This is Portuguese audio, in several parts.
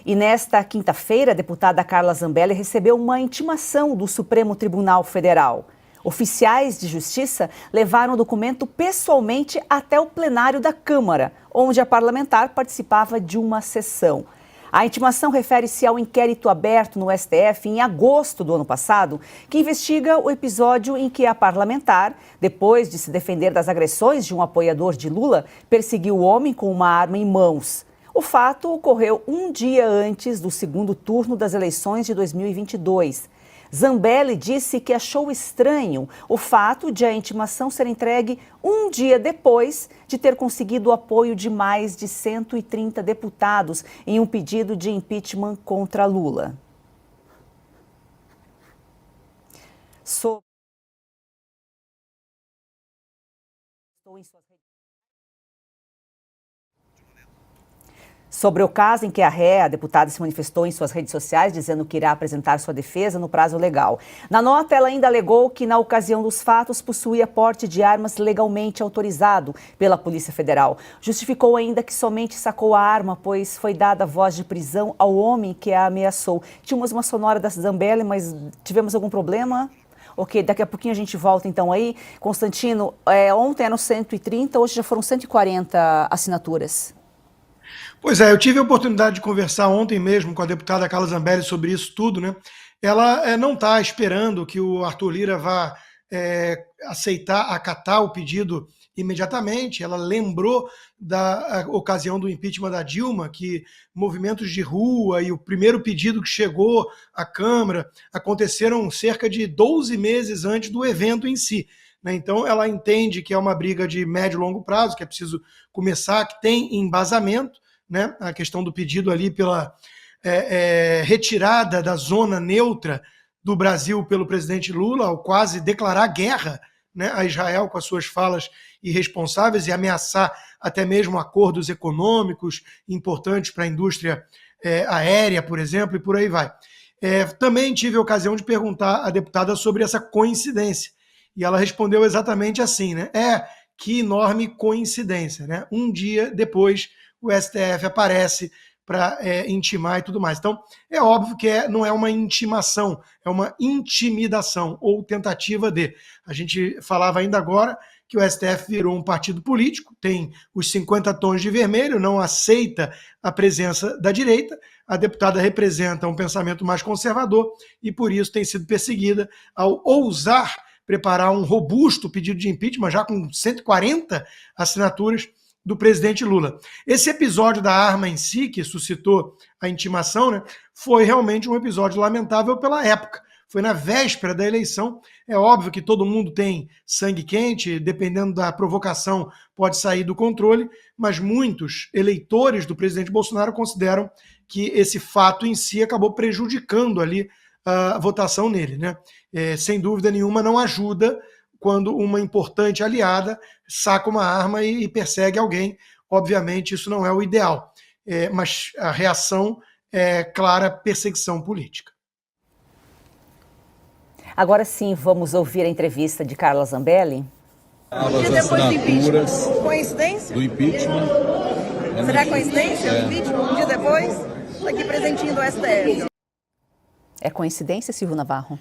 E nesta quinta-feira, a deputada Carla Zambelli recebeu uma intimação do Supremo Tribunal Federal. Oficiais de justiça levaram o documento pessoalmente até o plenário da Câmara, onde a parlamentar participava de uma sessão. A intimação refere-se ao inquérito aberto no STF em agosto do ano passado, que investiga o episódio em que a parlamentar, depois de se defender das agressões de um apoiador de Lula, perseguiu o homem com uma arma em mãos. O fato ocorreu um dia antes do segundo turno das eleições de 2022. Zambelli disse que achou estranho o fato de a intimação ser entregue um dia depois de ter conseguido o apoio de mais de 130 deputados em um pedido de impeachment contra Lula. Sobre o caso em que a deputada se manifestou em suas redes sociais, dizendo que irá apresentar sua defesa no prazo legal. Na nota, ela ainda alegou que, na ocasião dos fatos, possuía porte de armas legalmente autorizado pela Polícia Federal. Justificou ainda que somente sacou a arma, pois foi dada voz de prisão ao homem que a ameaçou. Tínhamos uma sonora da Zambelli, mas tivemos algum problema? Ok, daqui a pouquinho a gente volta então aí. Constantino, ontem eram 130, hoje já foram 140 assinaturas. Pois é, eu tive a oportunidade de conversar ontem mesmo com a deputada Carla Zambelli sobre isso tudo, né? Ela não está esperando que o Arthur Lira vá acatar o pedido imediatamente. Ela lembrou da ocasião do impeachment da Dilma, que movimentos de rua e o primeiro pedido que chegou à Câmara aconteceram cerca de 12 meses antes do evento em si. Então, ela entende que é uma briga de médio e longo prazo, que é preciso começar, que tem embasamento, né? A questão do pedido ali pela retirada da zona neutra do Brasil pelo presidente Lula, ao quase declarar guerra, né, a Israel com as suas falas irresponsáveis e ameaçar até mesmo acordos econômicos importantes para a indústria aérea, por exemplo, e por aí vai. Também tive a ocasião de perguntar à deputada sobre essa coincidência, e ela respondeu exatamente assim, né? Que enorme coincidência, né? Um dia depois o STF aparece para intimar e tudo mais. Então, é óbvio que não é uma intimação, é uma intimidação ou tentativa de. A gente falava ainda agora que o STF virou um partido político, tem os 50 tons de vermelho, não aceita a presença da direita, a deputada representa um pensamento mais conservador e por isso tem sido perseguida ao ousar preparar um robusto pedido de impeachment, já com 140 assinaturas, do presidente Lula. Esse episódio da arma em si, que suscitou a intimação, né, foi realmente um episódio lamentável pela época. Foi na véspera da eleição. É óbvio que todo mundo tem sangue quente, dependendo da provocação, pode sair do controle, mas muitos eleitores do presidente Bolsonaro consideram que esse fato em si acabou prejudicando ali a votação nele, né? Sem dúvida nenhuma, não ajuda quando uma importante aliada saca uma arma e persegue alguém. Obviamente, isso não é o ideal, mas a reação é clara perseguição política. Agora sim, vamos ouvir a entrevista de Carla Zambelli. Um dia depois do impeachment. Coincidência? Do impeachment. Será coincidência o impeachment? Um dia depois? Está aqui presentinho do STF. É coincidência, Silvio Navarro?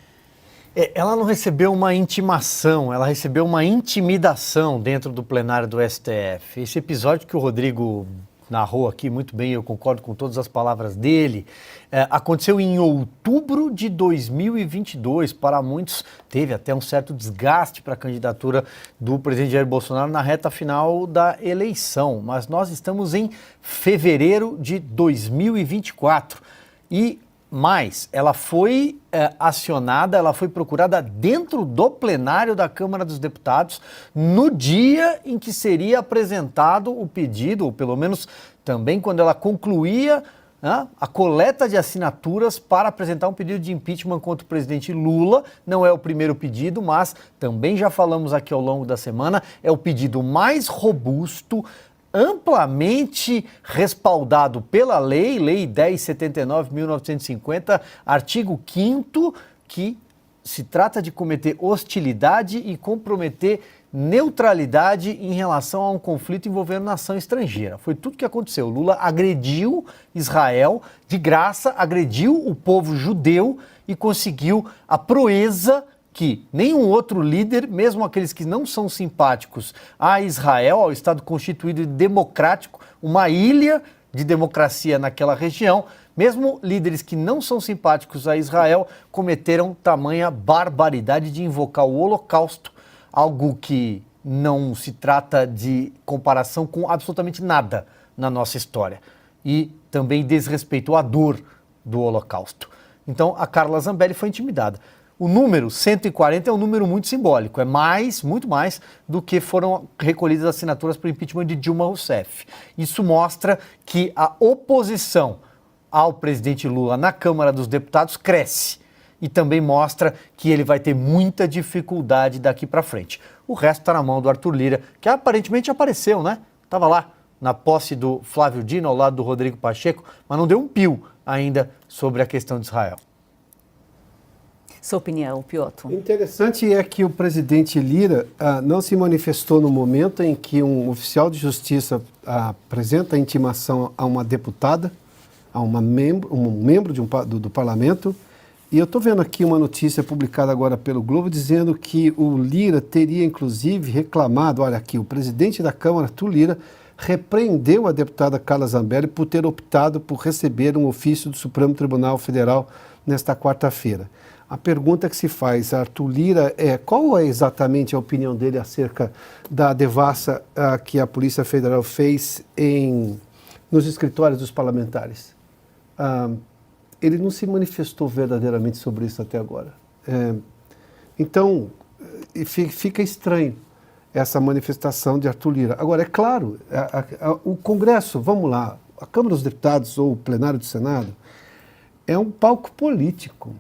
Ela não recebeu uma intimação, ela recebeu uma intimidação dentro do plenário do STF. Esse episódio que o Rodrigo narrou aqui muito bem, eu concordo com todas as palavras dele, aconteceu em outubro de 2022. Para muitos, teve até um certo desgaste para a candidatura do presidente Jair Bolsonaro na reta final da eleição. Mas nós estamos em fevereiro de 2024 e mais, ela foi acionada, ela foi procurada dentro do plenário da Câmara dos Deputados no dia em que seria apresentado o pedido, ou pelo menos também quando ela concluía a coleta de assinaturas para apresentar um pedido de impeachment contra o presidente Lula. Não é o primeiro pedido, mas também já falamos aqui ao longo da semana, é o pedido mais robusto, amplamente respaldado pela Lei 1079/1950, artigo 5º, que se trata de cometer hostilidade e comprometer neutralidade em relação a um conflito envolvendo nação estrangeira. Foi tudo que aconteceu. Lula agrediu Israel de graça, agrediu o povo judeu e conseguiu a proeza que nenhum outro líder, mesmo aqueles que não são simpáticos a Israel, ao Estado constituído e democrático, uma ilha de democracia naquela região, mesmo líderes que não são simpáticos a Israel cometeram tamanha barbaridade de invocar o Holocausto, algo que não se trata de comparação com absolutamente nada na nossa história. E também desrespeito à dor do Holocausto. Então, a Carla Zambelli foi intimidada. O número 140 é um número muito simbólico, é mais, muito mais do que foram recolhidas assinaturas para o impeachment de Dilma Rousseff. Isso mostra que a oposição ao presidente Lula na Câmara dos Deputados cresce e também mostra que ele vai ter muita dificuldade daqui para frente. O resto está na mão do Arthur Lira, que aparentemente apareceu, né? Estava lá na posse do Flávio Dino, ao lado do Rodrigo Pacheco, mas não deu um pio ainda sobre a questão de Israel. Sua opinião, Piotr? Interessante é que o presidente Lira não se manifestou no momento em que um oficial de justiça apresenta a intimação a uma deputada, a um membro do parlamento. E eu estou vendo aqui uma notícia publicada agora pelo Globo dizendo que o Lira teria inclusive reclamado, olha aqui, o presidente da Câmara, Arthur Lira, repreendeu a deputada Carla Zambelli por ter optado por receber um ofício do Supremo Tribunal Federal nesta quarta-feira. A pergunta que se faz a Arthur Lira é qual é exatamente a opinião dele acerca da devassa que a Polícia Federal fez nos escritórios dos parlamentares. Ele não se manifestou verdadeiramente sobre isso até agora. Então, fica estranho essa manifestação de Arthur Lira. Agora, é claro, o Congresso, vamos lá, a Câmara dos Deputados ou o plenário do Senado é um palco político.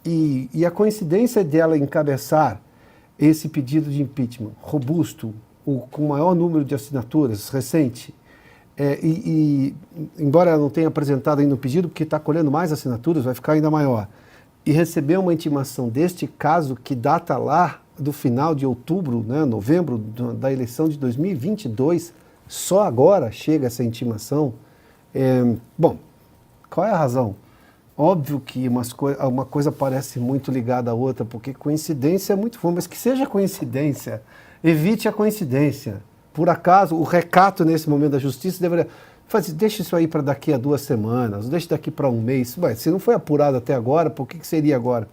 E a coincidência dela encabeçar esse pedido de impeachment robusto, com o maior número de assinaturas, recente, embora ela não tenha apresentado ainda o pedido, porque está colhendo mais assinaturas, vai ficar ainda maior, e receber uma intimação deste caso, que data lá do final de outubro, né, novembro, da eleição de 2022, só agora chega essa intimação. Bom, qual é a razão? Óbvio que uma coisa parece muito ligada à outra, porque coincidência é muito bom, mas que seja coincidência, evite a coincidência. Por acaso, o recato nesse momento da justiça deveria fazer, deixa isso aí para daqui a 2 semanas, deixa daqui para um mês. Ué, se não foi apurado até agora, por que seria agora?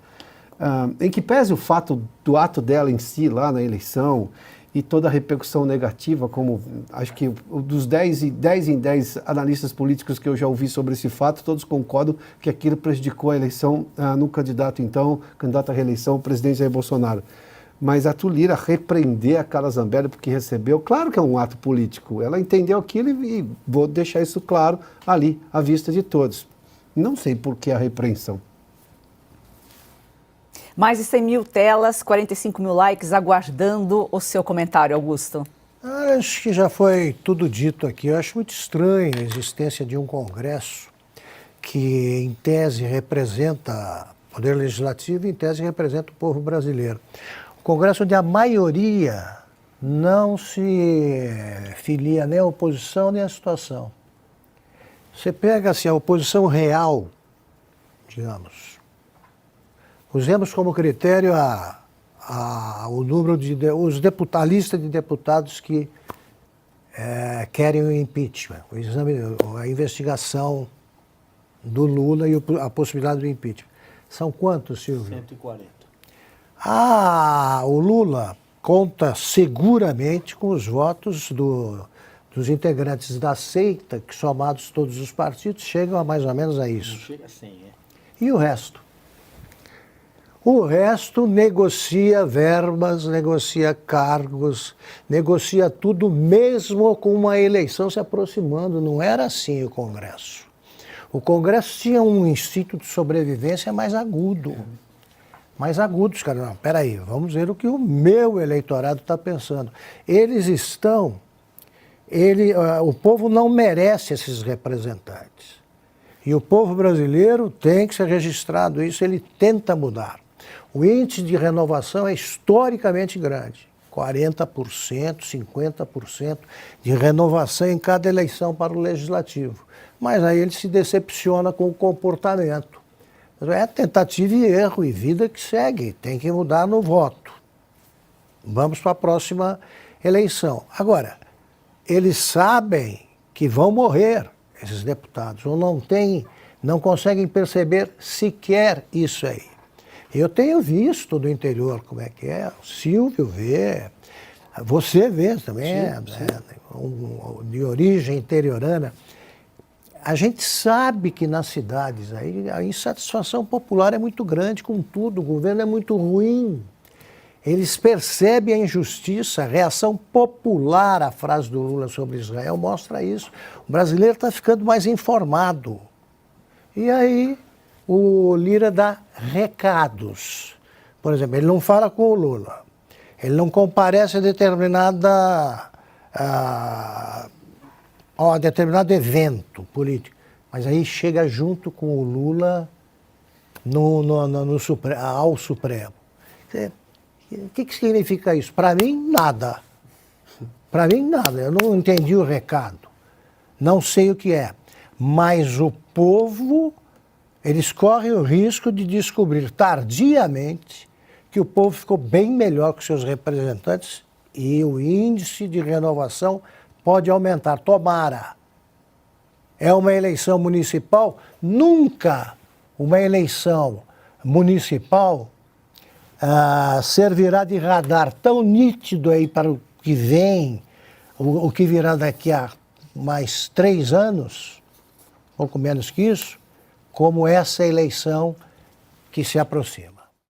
Em que pese o fato do ato dela em si, lá na eleição, e toda a repercussão negativa, como acho que dos 10 em 10 analistas políticos que eu já ouvi sobre esse fato, todos concordam que aquilo prejudicou a eleição no candidato à reeleição, o presidente Jair Bolsonaro. Mas a Arthur Lira repreender a Carla Zambelli porque recebeu, claro que é um ato político, ela entendeu aquilo e vou deixar isso claro ali, à vista de todos. Não sei por que a repreensão. Mais de 100 mil telas, 45 mil likes, aguardando o seu comentário, Augusto. Acho que já foi tudo dito aqui. Eu acho muito estranho a existência de um Congresso que, em tese, representa o Poder Legislativo e, em tese, representa o povo brasileiro. Um Congresso onde a maioria não se filia nem à oposição nem à situação. Você pega assim, a oposição real, digamos, usemos como critério o número a lista de deputados que querem o impeachment, a investigação do Lula e a possibilidade do impeachment. São quantos, Silvio? 140. O Lula conta seguramente com os votos dos integrantes da seita, que somados todos os partidos chegam a mais ou menos a isso. Não chega a 100, E o resto? O resto negocia verbas, negocia cargos, negocia tudo, mesmo com uma eleição se aproximando. Não era assim o Congresso. O Congresso tinha um instinto de sobrevivência mais agudo. Mais agudos, cara. Não, peraí, vamos ver o que o meu eleitorado está pensando. O povo não merece esses representantes. E o povo brasileiro tem que ser registrado isso, ele tenta mudar. O índice de renovação é historicamente grande. 40%, 50% de renovação em cada eleição para o Legislativo. Mas aí ele se decepciona com o comportamento. É tentativa e erro e vida que segue, tem que mudar no voto. Vamos para a próxima eleição. Agora, eles sabem que vão morrer, esses deputados, ou não conseguem perceber sequer isso aí. Eu tenho visto do interior como é que é, o Silvio vê, você vê também, de origem interiorana. A gente sabe que nas cidades aí a insatisfação popular é muito grande com tudo, o governo é muito ruim. Eles percebem a injustiça, a reação popular à frase do Lula sobre Israel mostra isso. O brasileiro está ficando mais informado. E aí o Lira dá recados. Por exemplo, ele não fala com o Lula, ele não comparece a determinado evento político, mas aí chega junto com o Lula ao Supremo. O que significa isso? Para mim, nada. Para mim, nada. Eu não entendi o recado. Não sei o que é. Mas o povo, eles correm o risco de descobrir tardiamente que o povo ficou bem melhor que seus representantes e o índice de renovação pode aumentar. Tomara. É uma eleição municipal? Nunca uma eleição municipal servirá de radar tão nítido aí para o que vem, o que virá daqui a mais 3 anos, pouco menos que isso, como essa eleição que se aproxima.